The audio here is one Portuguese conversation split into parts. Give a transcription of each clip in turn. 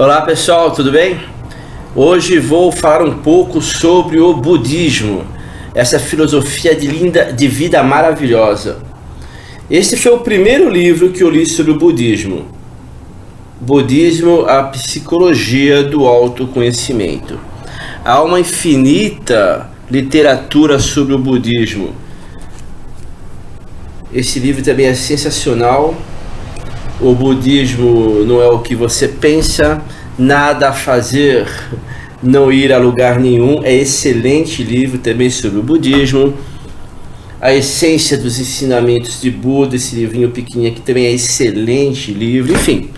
Olá pessoal, tudo bem? Hoje vou falar um pouco sobre o budismo, essa filosofia de vida maravilhosa. Este foi o primeiro livro que eu li sobre o budismo. Budismo, a psicologia do autoconhecimento. Há uma infinita literatura sobre o budismo. Esse livro também é sensacional. O budismo não é o que você pensa, nada a fazer, não ir a lugar nenhum. É excelente livro também sobre o budismo. A essência dos ensinamentos de Buda, esse livrinho pequenininho aqui também é excelente livro. Enfim,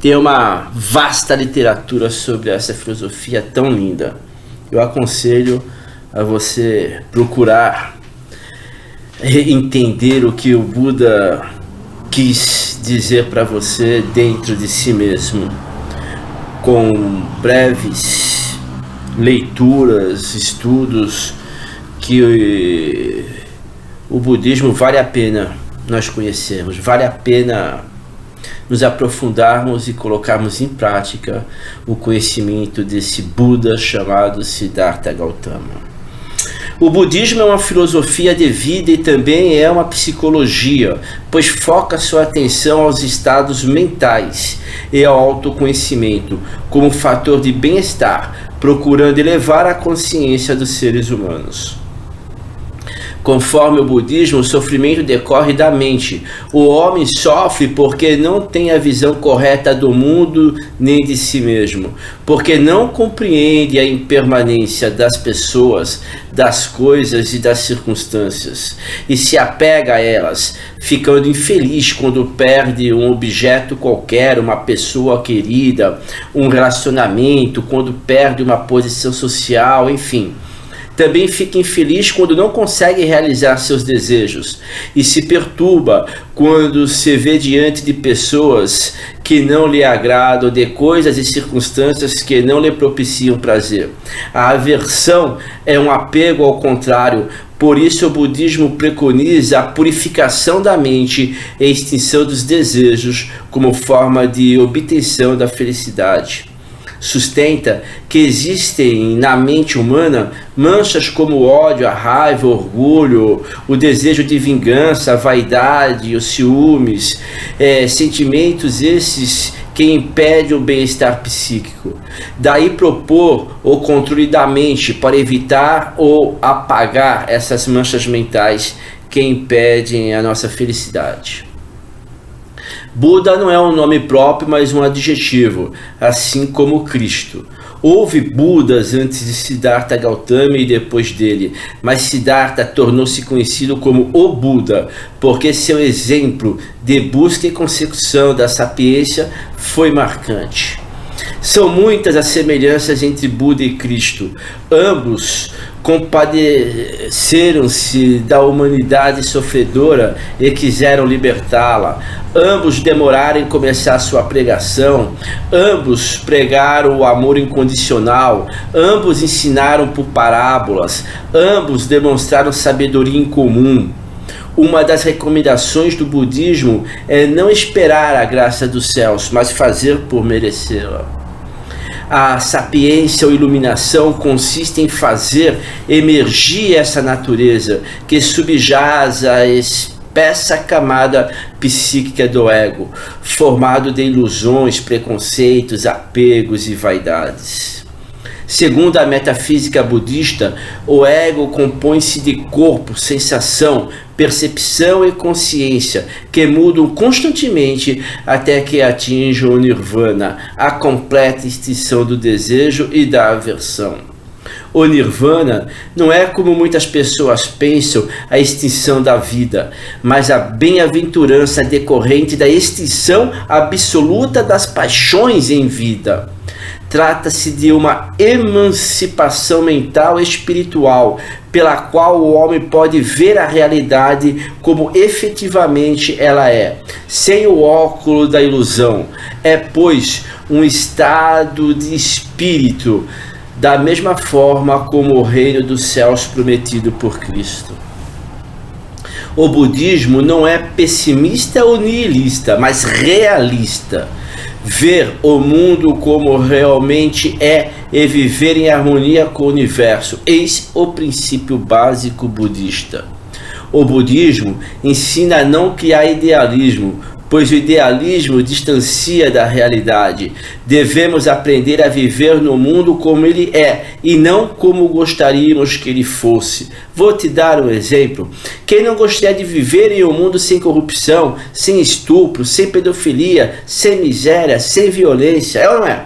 tem uma vasta literatura sobre essa filosofia tão linda. Eu aconselho a você procurar entender o que o Buda quis dizer para você dentro de si mesmo, com breves leituras, estudos, que o budismo vale a pena nós conhecermos, vale a pena nos aprofundarmos e colocarmos em prática o conhecimento desse Buda chamado Siddhartha Gautama. O budismo é uma filosofia de vida e também é uma psicologia, pois foca sua atenção aos estados mentais e ao autoconhecimento como fator de bem-estar, procurando elevar a consciência dos seres humanos. Conforme o budismo, o sofrimento decorre da mente. O homem sofre porque não tem a visão correta do mundo nem de si mesmo, porque não compreende a impermanência das pessoas, das coisas e das circunstâncias, e se apega a elas, ficando infeliz quando perde um objeto qualquer, uma pessoa querida, um relacionamento, quando perde uma posição social, enfim. Também fica infeliz quando não consegue realizar seus desejos e se perturba quando se vê diante de pessoas que não lhe agradam, de coisas e circunstâncias que não lhe propiciam prazer. A aversão é um apego ao contrário, por isso o budismo preconiza a purificação da mente e a extinção dos desejos como forma de obtenção da felicidade. Sustenta que existem na mente humana manchas como o ódio, a raiva, o orgulho, o desejo de vingança, a vaidade, os ciúmes, sentimentos esses que impedem o bem-estar psíquico. Daí propor o controle da mente para evitar ou apagar essas manchas mentais que impedem a nossa felicidade. Buda não é um nome próprio, mas um adjetivo, assim como Cristo. Houve Budas antes de Siddhartha Gautama e depois dele, mas Siddhartha tornou-se conhecido como o Buda, porque seu exemplo de busca e consecução da sapiência foi marcante. São muitas as semelhanças entre Buda e Cristo. Ambos compadeceram-se da humanidade sofredora e quiseram libertá-la. Ambos demoraram em começar sua pregação. Ambos pregaram o amor incondicional. Ambos ensinaram por parábolas. Ambos demonstraram sabedoria em comum. Uma das recomendações do budismo é não esperar a graça dos céus, mas fazer por merecê-la. A sapiência ou iluminação consiste em fazer emergir essa natureza que subjaz a espessa camada psíquica do ego, formado de ilusões, preconceitos, apegos e vaidades. Segundo a metafísica budista, o ego compõe-se de corpo, sensação, percepção e consciência, que mudam constantemente até que atinjam o nirvana, a completa extinção do desejo e da aversão. O nirvana não é, como muitas pessoas pensam, a extinção da vida, mas a bem-aventurança decorrente da extinção absoluta das paixões em vida. Trata-se de uma emancipação mental e espiritual, pela qual o homem pode ver a realidade como efetivamente ela é, sem o óculo da ilusão. É, pois, um estado de espírito, da mesma forma como o reino dos céus prometido por Cristo. O budismo não é pessimista ou nihilista, mas realista. ver o mundo como realmente é e viver em harmonia com o universo. Eis o princípio básico budista. O budismo ensina a não criar idealismo, pois o idealismo distancia da realidade. Devemos aprender a viver no mundo como ele é e não como gostaríamos que ele fosse. Vou te dar um exemplo. Quem não gostaria de viver em um mundo sem corrupção, sem estupro, sem pedofilia, sem miséria, sem violência? É ou não é?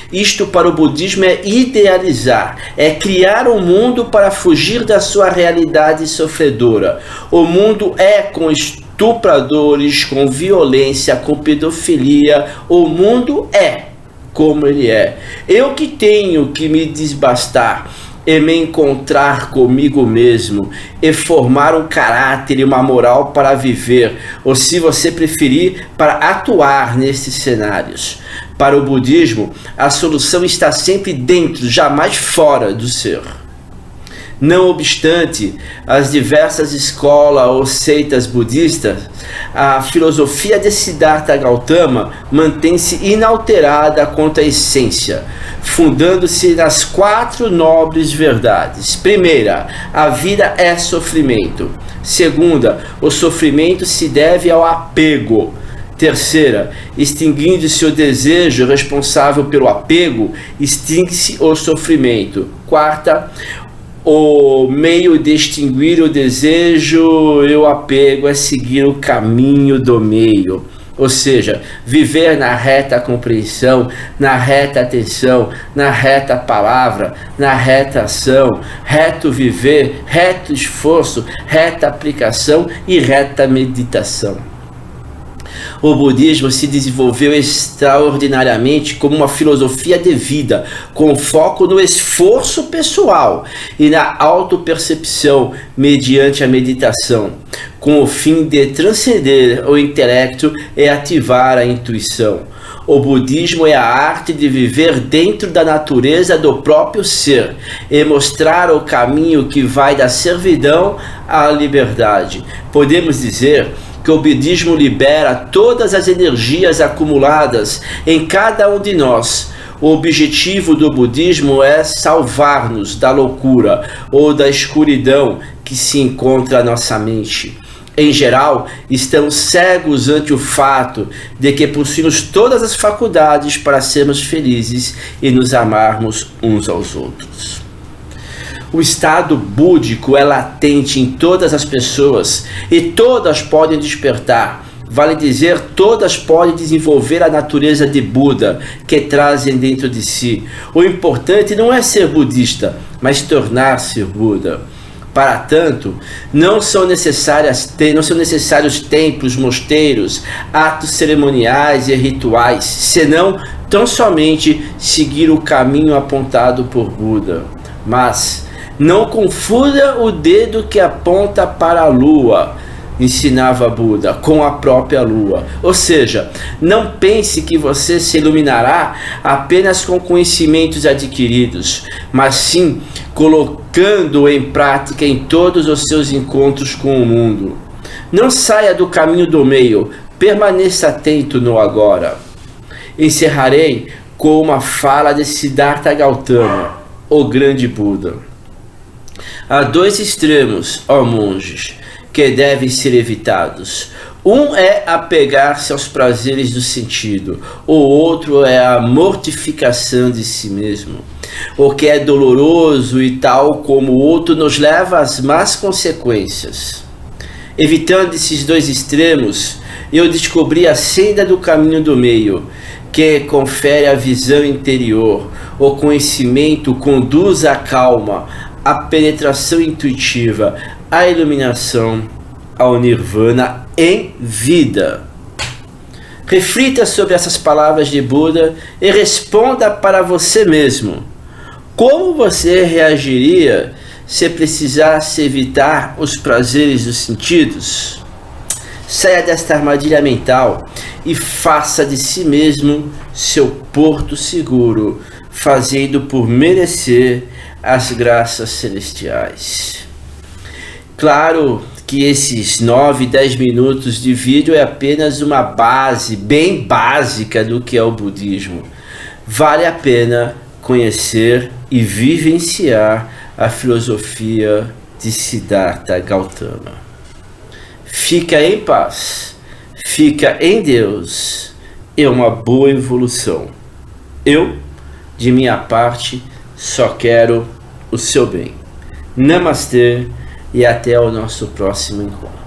Isto para o budismo é idealizar, é criar um mundo para fugir da sua realidade sofredora. O mundo é com estupradores, com violência, com pedofilia. O mundo é como ele é. Eu que tenho que me desbastar e me encontrar comigo mesmo e formar um caráter e uma moral para viver, ou se você preferir, para atuar nesses cenários. Para o budismo, a solução está sempre dentro, jamais fora do ser. Não obstante as diversas escolas ou seitas budistas, a filosofia de Siddhartha Gautama mantém-se inalterada quanto à essência, fundando-se nas 4 nobres verdades. Primeira, a vida é sofrimento. Segunda, o sofrimento se deve ao apego. Terceira, extinguindo-se o desejo responsável pelo apego, extingue-se o sofrimento. Quarta, o meio de extinguir o desejo e o apego é seguir o caminho do meio. Ou seja, viver na reta compreensão, na reta atenção, na reta palavra, na reta ação, reto viver, reto esforço, reta aplicação e reta meditação. O budismo se desenvolveu extraordinariamente como uma filosofia de vida, com foco no esforço pessoal e na autopercepção mediante a meditação, com o fim de transcender o intelecto e ativar a intuição. O budismo é a arte de viver dentro da natureza do próprio ser e mostrar o caminho que vai da servidão à liberdade. Podemos dizer que o budismo libera todas as energias acumuladas em cada um de nós. O objetivo do budismo é salvar-nos da loucura ou da escuridão que se encontra na nossa mente. Em geral, estamos cegos ante o fato de que possuímos todas as faculdades para sermos felizes e nos amarmos uns aos outros. O estado búdico é latente em todas as pessoas e todas podem despertar. Vale dizer, todas podem desenvolver a natureza de Buda que trazem dentro de si. O importante não é ser budista, mas tornar-se Buda. Para tanto, não são necessários templos, mosteiros, atos cerimoniais e rituais, senão tão somente seguir o caminho apontado por Buda. Mas não confunda o dedo que aponta para a lua, ensinava Buda, com a própria lua. Ou seja, não pense que você se iluminará apenas com conhecimentos adquiridos, mas sim colocando em prática em todos os seus encontros com o mundo. Não saia do caminho do meio, permaneça atento no agora. Encerrarei com uma fala de Siddhartha Gautama, o grande Buda. Há 2 extremos, ó monges, que devem ser evitados. Um é apegar-se aos prazeres do sentido, o outro é a mortificação de si mesmo. O que é doloroso e tal como o outro nos leva às más consequências. Evitando esses 2 extremos, eu descobri a senda do caminho do meio, que confere a visão interior. O conhecimento conduz à calma, à penetração intuitiva, à iluminação, ao nirvana em vida. Reflita sobre essas palavras de Buda e responda para você mesmo. Como você reagiria se precisasse evitar os prazeres dos sentidos? Saia desta armadilha mental e faça de si mesmo seu porto seguro, fazendo por merecer as graças celestiais. Claro que esses 9, 10 minutos de vídeo é apenas uma base bem básica do que é o budismo. Vale a pena conhecer e vivenciar a filosofia de Siddhartha Gautama. Fica em paz, fica em Deus e uma boa evolução. Eu, de minha parte, só quero o seu bem. Namastê e até o nosso próximo encontro.